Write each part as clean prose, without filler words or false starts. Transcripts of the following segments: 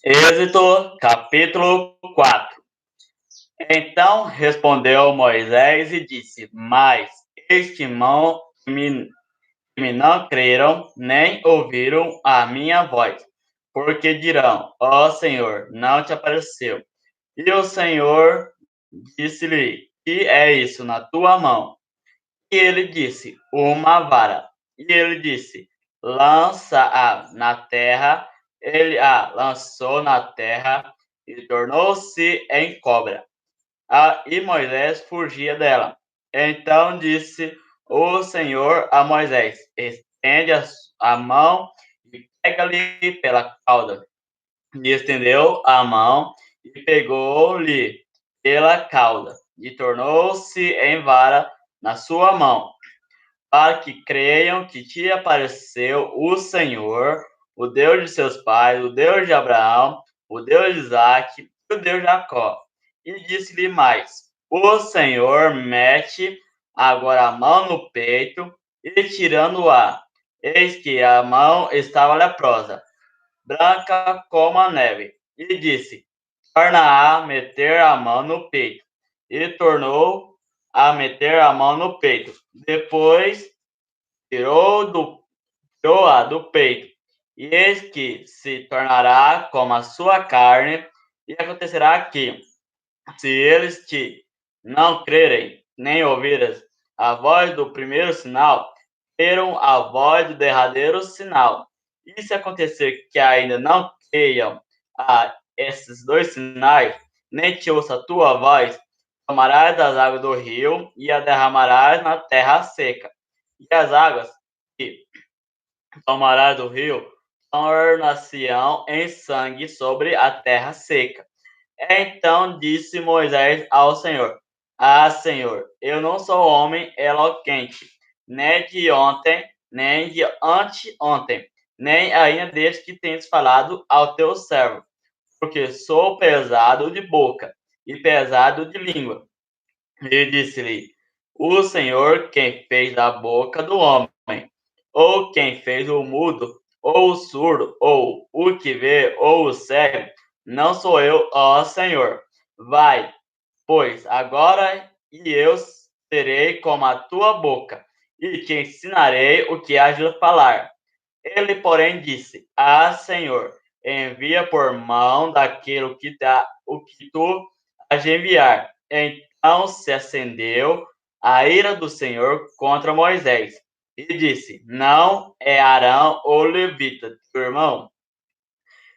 Êxodo, capítulo 4. Então respondeu Moisés e disse: Mas eis que me não creram, nem ouviram a minha voz, porque dirão: Ó Senhor, não te apareceu. E o Senhor disse-lhe: Que é isso na tua mão? E ele disse: Uma vara. E ele disse: Lança-a na terra. Ele a lançou na terra e tornou-se em cobra. E Moisés fugia dela. Então disse o Senhor a Moisés: Estende a mão e pega-lhe pela cauda. E estendeu a mão e pegou-lhe pela cauda, e tornou-se em vara na sua mão, para que creiam que te apareceu o Senhor, o Deus de seus pais, o Deus de Abraão, o Deus de Isaac e o Deus de Jacó. E disse-lhe mais: O Senhor mete agora a mão no peito, e tirando-a, eis que a mão estava leprosa, branca como a neve. E disse: Torna a meter a mão no peito. E tornou a meter a mão no peito. Depois tirou-a do peito, e eis que se tornará como a sua carne, e acontecerá que, se eles te não crerem, nem ouvirem a voz do primeiro sinal, terão a voz do derradeiro sinal. E se acontecer que ainda não creiam a esses dois sinais, nem te ouça a tua voz, tomarás das águas do rio e a derramarás na terra seca. E as águas que tomarás do rio tornar-se-ão em sangue sobre a terra seca. Então disse Moisés ao Senhor: Senhor, eu não sou homem eloquente, nem de ontem, nem de anteontem, nem ainda desde que tens falado ao teu servo, porque sou pesado de boca e pesado de língua. E disse-lhe: O Senhor, quem fez da boca do homem, ou quem fez o mudo, ou o surdo, ou o que vê, ou o cego, não sou eu, ó Senhor. Vai, pois, agora, e eu serei como a tua boca, e te ensinarei o que has de falar. Ele, porém, disse: Senhor, envia por mão daquilo o que tu has de enviar. Então se acendeu a ira do Senhor contra Moisés, e disse: Não é Arão ou levita, teu irmão?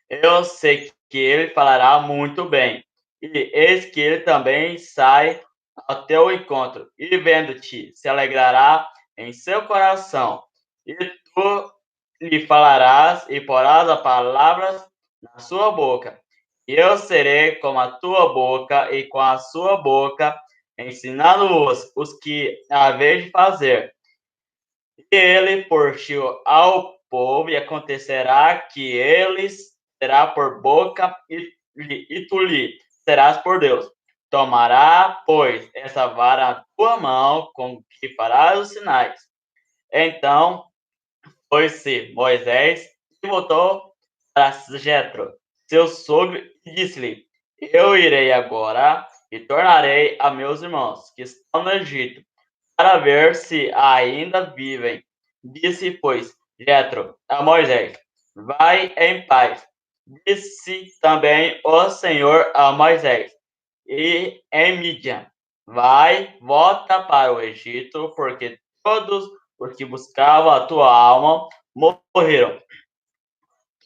Eu sei que ele falará muito bem. E eis que ele também sai ao teu encontro, e vendo-te, se alegrará em seu coração. E tu lhe falarás e porás as palavras na sua boca. E eu serei como a tua boca, e com a sua boca, ensinando-os os que haveis de fazer. E ele partiu ao povo, e acontecerá que eles será por boca, e tu lhe serás por Deus. Tomará, pois, essa vara na tua mão, com que farás os sinais. Então foi-se Moisés e voltou para Jetro, seu sogro, e disse-lhe: Eu irei agora e tornarei a meus irmãos que estão no Egito, para ver se ainda vivem. Disse, pois, Jetro a Moisés: Vai em paz. Disse também o Senhor a Moisés: E em Midian: Vai, volta para o Egito, porque todos os que buscavam a tua alma morreram.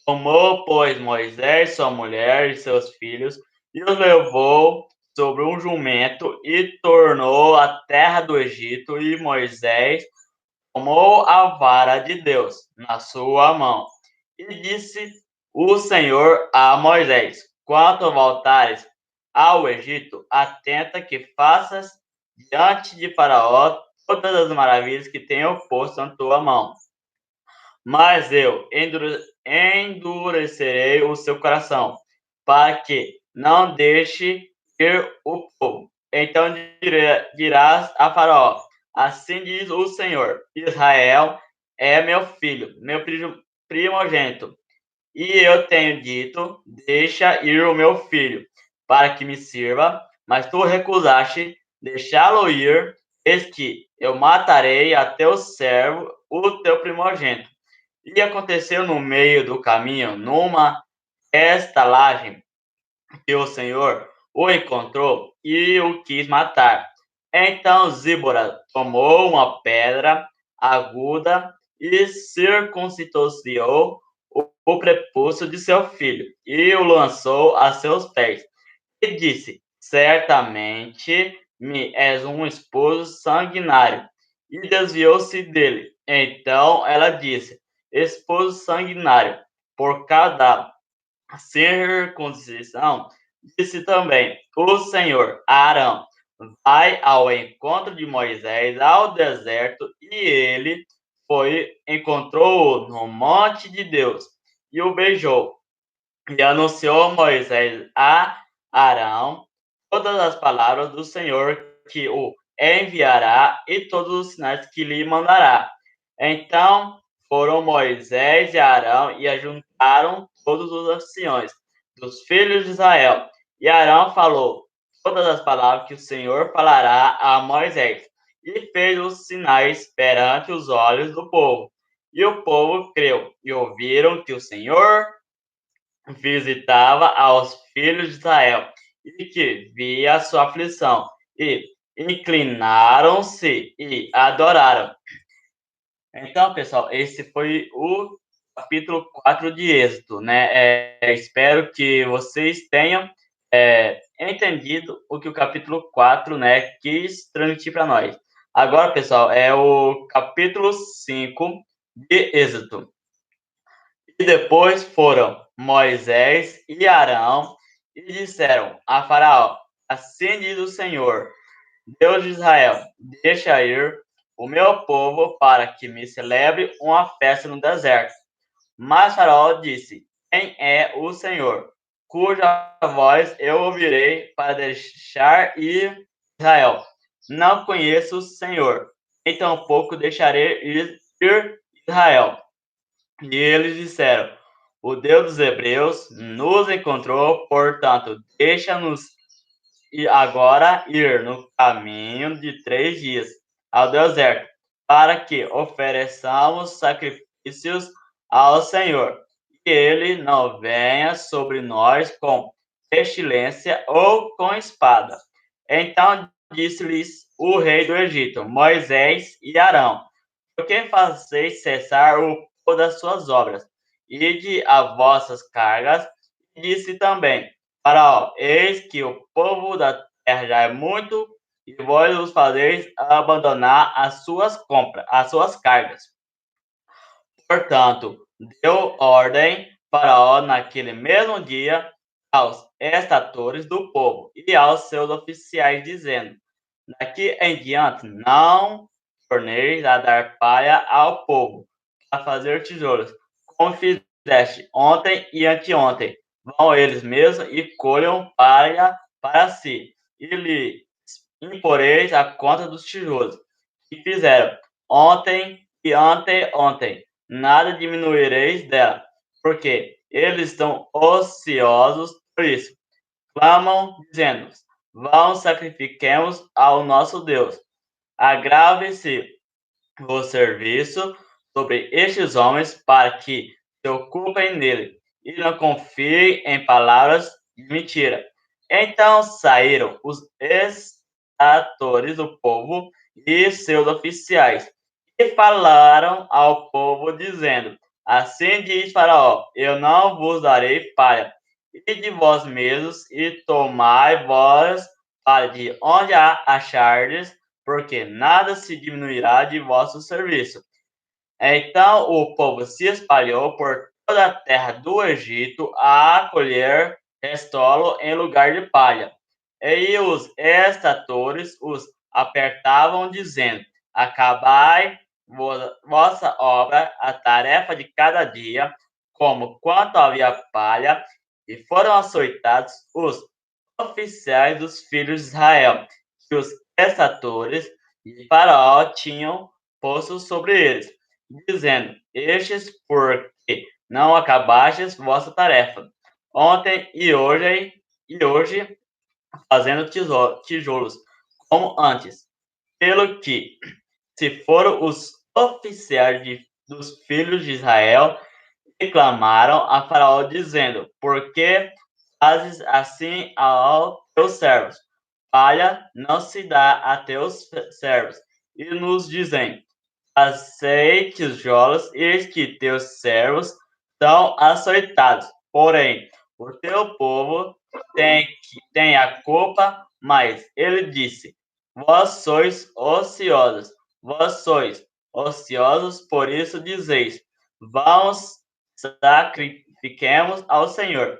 Tomou, pois, Moisés sua mulher e seus filhos, e os levou sobre um jumento, e tornou à terra do Egito, e Moisés tomou a vara de Deus na sua mão. E disse o Senhor a Moisés: Quando voltares ao Egito, atenta que faças diante de Faraó todas as maravilhas que tenho posto na tua mão. Mas eu endurecerei o seu coração, para que não deixe ir o povo. Então dirás a Faraó: Assim diz o Senhor: Israel é meu filho, meu primogênito. E eu tenho dito: deixa ir o meu filho, para que me sirva, mas tu recusaste deixá-lo ir, eis que eu matarei a teu servo, o teu primogênito. E aconteceu no meio do caminho, numa estalagem, que o Senhor o encontrou e o quis matar. Então Zíbora tomou uma pedra aguda e circuncidou o prepúcio de seu filho e o lançou a seus pés. E disse: certamente me és um esposo sanguinário. E desviou-se dele. Então ela disse: esposo sanguinário, por causa da circuncisão, disse também o Senhor a Arão: vai ao encontro de Moisés ao deserto, e ele encontrou-o no monte de Deus, e o beijou. E anunciou Moisés a Arão todas as palavras do Senhor que o enviará e todos os sinais que lhe mandará. Então foram Moisés e Arão e ajuntaram todos os anciões dos filhos de Israel. E Arão falou todas as palavras que o Senhor falará a Moisés, e fez os sinais perante os olhos do povo. E o povo creu, e ouviram que o Senhor visitava aos filhos de Israel, e que via a sua aflição, e inclinaram-se e adoraram. Então, pessoal, esse foi o capítulo 4 de Êxodo, né? Espero que vocês tenham entendido o que o capítulo 4, né, quis transmitir para nós. Agora, pessoal, é o capítulo 5 de Êxodo. E depois foram Moisés e Arão e disseram a Faraó: assim diz o Senhor, Deus de Israel: deixa ir o meu povo para que me celebre uma festa no deserto. Mas Faraó disse: quem é o Senhor, cuja voz eu ouvirei para deixar ir Israel? Não conheço o Senhor, nem tampouco deixarei ir Israel. E eles disseram: o Deus dos Hebreus nos encontrou, portanto, deixa-nos agora ir no caminho de 3 dias ao deserto, para que ofereçamos sacrifícios ao Senhor, e ele não venha sobre nós com pestilência ou com espada. Então disse-lhes o rei do Egito, Moisés e Arão: por que fazeis cessar o povo das suas obras? Ide a vossas cargas. E disse também: Faraó, eis que o povo da terra já é muito, e vós os fazeis abandonar as suas compras, as suas cargas. Portanto, deu ordem Faraó naquele mesmo dia aos estatores do povo e aos seus oficiais, dizendo: daqui em diante não torneis a dar palha ao povo para fazer tijolos, como fizeste ontem e anteontem. Vão eles mesmos e colham palha para si, e lhe imporeis a conta dos tijolos que fizeram ontem e anteontem. Nada diminuireis dela, porque eles estão ociosos por isso. Clamam, dizendo: vão, sacrifiquemos ao nosso Deus. Agrave-se o serviço sobre estes homens para que se ocupem nele e não confiem em palavras de mentira. Então saíram os estatores do povo e seus oficiais e falaram ao povo, dizendo: assim diz Faraó: eu não vos darei palha, e de vós mesmos, e tomai vós palha de onde a achardes, porque nada se diminuirá de vosso serviço. Então o povo se espalhou por toda a terra do Egito a colher restolo em lugar de palha. E os estatores os apertavam, dizendo: acabai vossa obra, a tarefa de cada dia, como quanto havia palha, e foram açoitados os oficiais dos filhos de Israel, que os estatores de Faraó tinham posto sobre eles, dizendo: estes, porque não acabastes vossa tarefa, ontem e hoje fazendo tijolos, como antes. Pelo que, se foram os oficiais dos filhos de Israel, reclamaram a Faraó, dizendo: Por que fazes assim aos teus servos? Palha não se dá a teus servos. E nos dizem: Fazei tijolos, eis que teus servos são açoitados. Porém, o teu povo tem a culpa, mas ele disse: vós sois ociosos, por isso dizeis: Vamos, sacrifiquemos ao Senhor.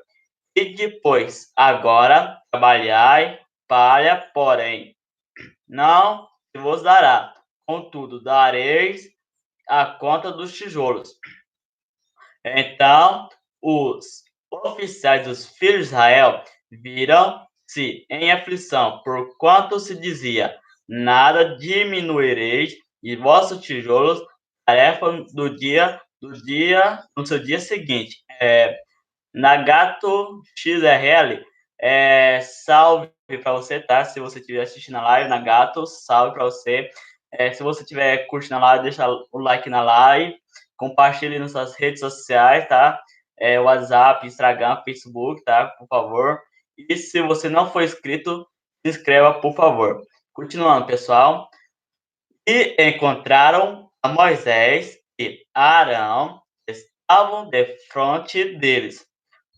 E depois, agora, trabalhai, palha, porém, não se vos dará. Contudo, dareis a conta dos tijolos. Então, os oficiais dos filhos de Israel viram-se em aflição, porquanto se dizia: Nada diminuireis de vossos tijolos, tarefa no seu dia seguinte. Nagato XRL, salve para você, tá? Se você estiver assistindo a live, Nagato, salve para você. Se você estiver curtindo a live, deixa o like na live, compartilhe nas suas redes sociais, tá? WhatsApp, Instagram, Facebook, tá? Por favor. E se você não for inscrito, se inscreva, por favor. Continuando, pessoal. E encontraram a Moisés e Arão, estavam de frente deles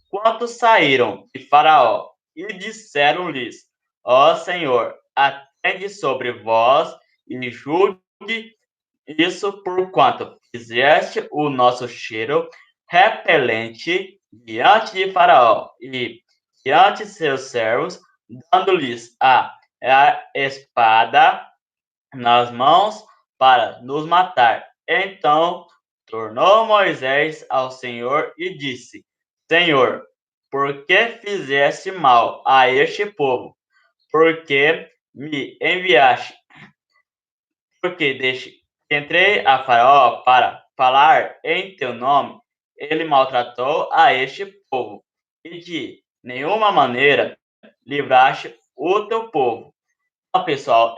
quando saíram de Faraó e disseram-lhes: Ó Senhor, atende sobre vós e julgue isso, porquanto fizeste o nosso cheiro repelente diante de Faraó e diante de seus servos, dando-lhes a espada nas mãos para nos matar. Então tornou Moisés ao Senhor e disse: Senhor, por que fizeste mal a este povo? Porque me enviaste? Porque entrei a Faraó para falar em teu nome, ele maltratou a este povo, e de nenhuma maneira livraste o teu povo. Então, pessoal,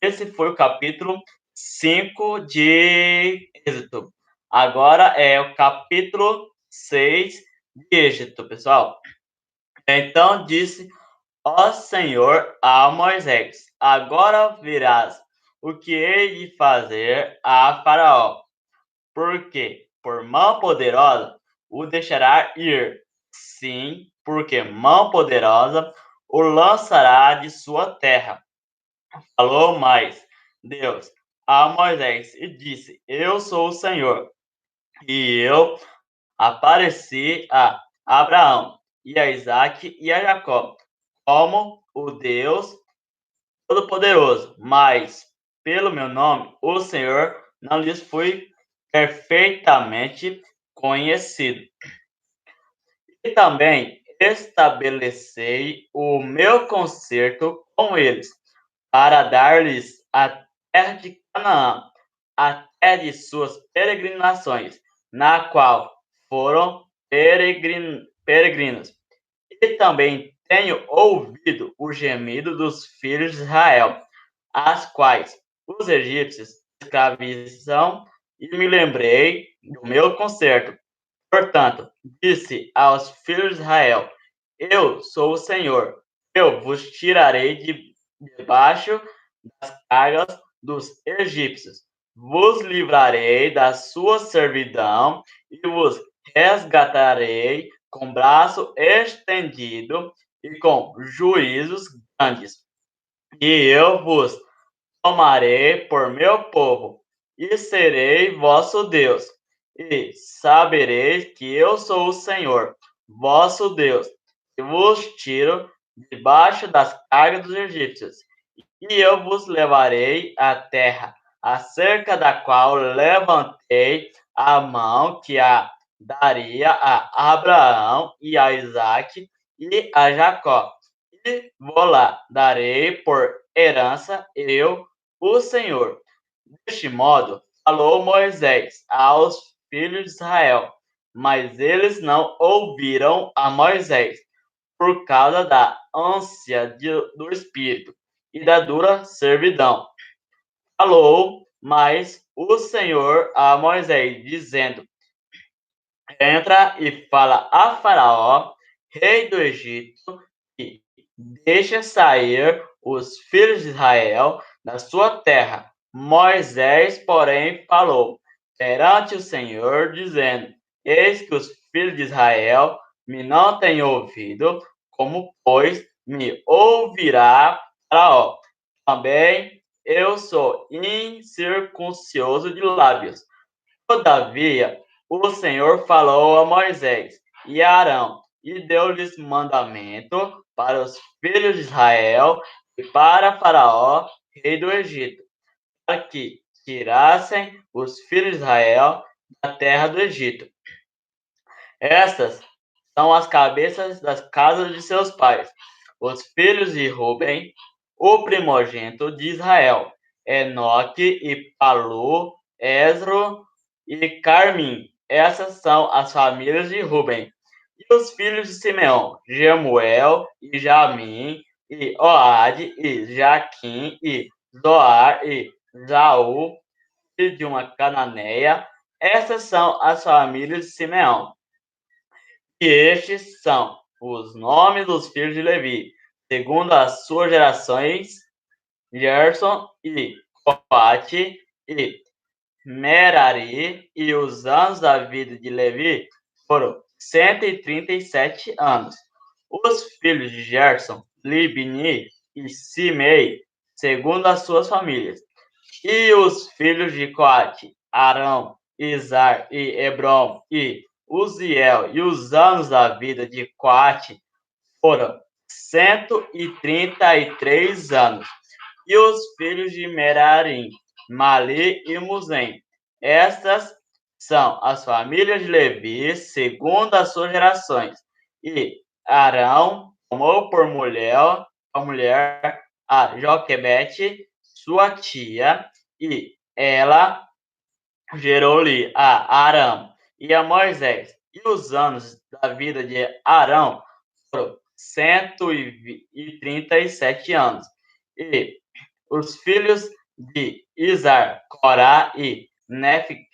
esse foi o capítulo 5 de Êxodo. Agora é o capítulo 6 de Êxodo, pessoal. Então disse: Ó Senhor a Moisés: Agora verás o que hei de fazer a Faraó, porque por mão poderosa o deixará ir. Sim, porque mão poderosa o lançará de sua terra. Falou mais Deus a Moisés e disse: Eu sou o Senhor, e eu apareci a Abraão e a Isaque e a Jacó como o Deus Todo-Poderoso, mas pelo meu nome, o Senhor, não lhes fui perfeitamente conhecido. E também estabelecei o meu concerto com eles, para dar-lhes a terra de Canaã, a terra de suas peregrinações, na qual foram peregrinos. E também tenho ouvido o gemido dos filhos de Israel, as quais os egípcios escravizam, e me lembrei do meu concerto. Portanto, disse aos filhos de Israel: Eu sou o Senhor, eu vos tirarei de debaixo das cargas dos egípcios, vos livrarei da sua servidão e vos resgatarei com braço estendido e com juízos grandes. E eu vos tomarei por meu povo e serei vosso Deus. E sabereis que eu sou o Senhor, vosso Deus, que vos tiro debaixo das cargas dos egípcios. E eu vos levarei à terra, acerca da qual levantei a mão que a daria a Abraão e a Isaque e a Jacó. E vou lá darei por herança eu, o Senhor. Deste modo, falou Moisés aos filhos de Israel, mas eles não ouviram a Moisés, por causa da ânsia do espírito e da dura servidão. Falou, mas o Senhor a Moisés, dizendo: entra e fala a Faraó, rei do Egito, e deixa sair os filhos de Israel da sua terra. Moisés, porém, falou perante o Senhor, dizendo: eis que os filhos de Israel me não têm ouvido, como, pois, me ouvirá Faraó? Também eu sou incircunciso de lábios. Todavia, o Senhor falou a Moisés e a Arão, e deu-lhes mandamento para os filhos de Israel e para Faraó, rei do Egito, para que tirassem os filhos de Israel da terra do Egito. Estas são as cabeças das casas de seus pais. Os filhos de Ruben, o primogênito de Israel, Enoque e Palu, Esro e Carmim. Essas são as famílias de Ruben. E os filhos de Simeão, Jemuel e Jamim, e Oade, e Jaquim, e Zoar, e Jaú, filho de uma cananeia. Essas são as famílias de Simeão. E estes são os nomes dos filhos de Levi, segundo as suas gerações: Gerson e Coate e Merari. E os anos da vida de Levi foram 137 anos. Os filhos de Gerson, Libni e Simei, segundo as suas famílias. E os filhos de Coate, Arão, Izar e Hebron e Uziel. E os anos da vida de Coate foram 133 anos. E os filhos de Merarim, Mali e Muzem. Estas são as famílias de Levi, segundo as suas gerações. E Arão tomou por mulher a Joquebede, sua tia, e ela gerou-lhe a Arão e a Moisés. E os anos da vida de Arão foram 137 anos. E os filhos de Izar, Corá e Nefque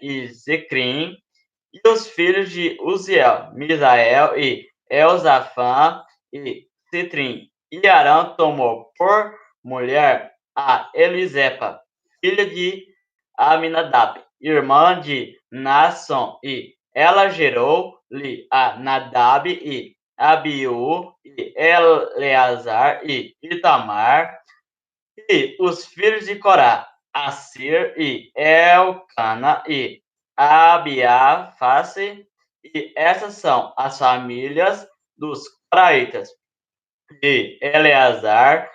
e Zecrim. E os filhos de Uziel, Misael e Elzafã e Citrim. E Arão tomou por mulher a Elisepa, filha de Aminadab, irmã de Naasson, e ela gerou-lhe a Nadab e Abiú e Eleazar e Itamar. E os filhos de Corá, Assir e Elcana e Abiaface. E essas são as famílias dos coraitas. E Eleazar,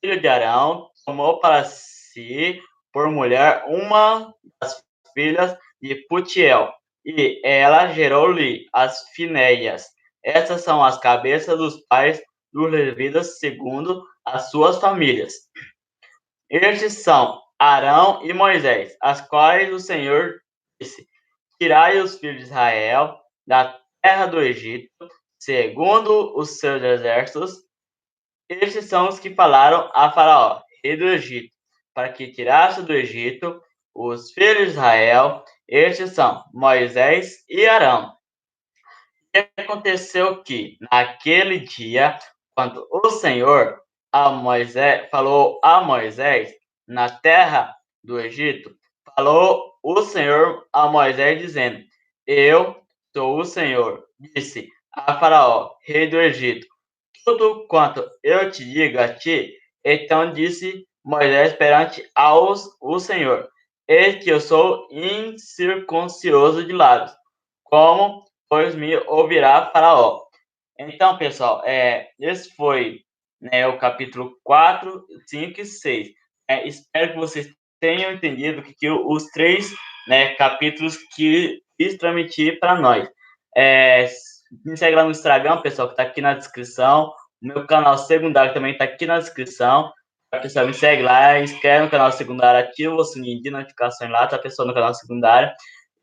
filho de Arão, tomou para si por mulher uma das filhas de Putiel, e ela gerou-lhe as Finéias. Essas são as cabeças dos pais dos levitas segundo as suas famílias. Estes são Arão e Moisés, as quais o Senhor disse: tirai os filhos de Israel da terra do Egito, segundo os seus exércitos. Estes são os que falaram a Faraó, rei do Egito, para que tirasse do Egito os filhos de Israel. Estes são Moisés e Arão. E aconteceu que, naquele dia, quando o Senhor falou a Moisés na terra do Egito, falou o Senhor a Moisés, dizendo: eu sou o Senhor, disse a Faraó, rei do Egito: tudo quanto eu te digo a ti. Então disse Moisés perante o Senhor: eis que eu sou incircunciso de lábios, como, pois, me ouvirá Faraó. Então, pessoal, esse foi, né, o capítulo 4, 5 e 6. Espero que vocês tenham entendido que os três, né, capítulos que quis transmitir para nós. Me segue lá no Instagram, pessoal, que está aqui na descrição. O meu canal secundário também está aqui na descrição. Pessoal, me segue lá, inscreve no canal secundário, ativa o sininho de notificações lá, tá, pessoal, no canal secundário.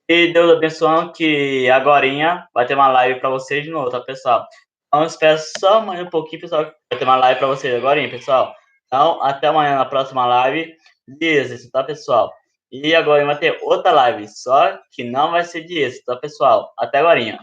E Deus abençoe que agorinha vai ter uma live para vocês de novo, tá, pessoal? Então, espero só amanhã um pouquinho, pessoal, que vai ter uma live para vocês agorinha, pessoal. Então, até amanhã na próxima live de exercício, tá, pessoal? E agora vai ter outra live, só que não vai ser de exercício, tá, pessoal? Até agorinha.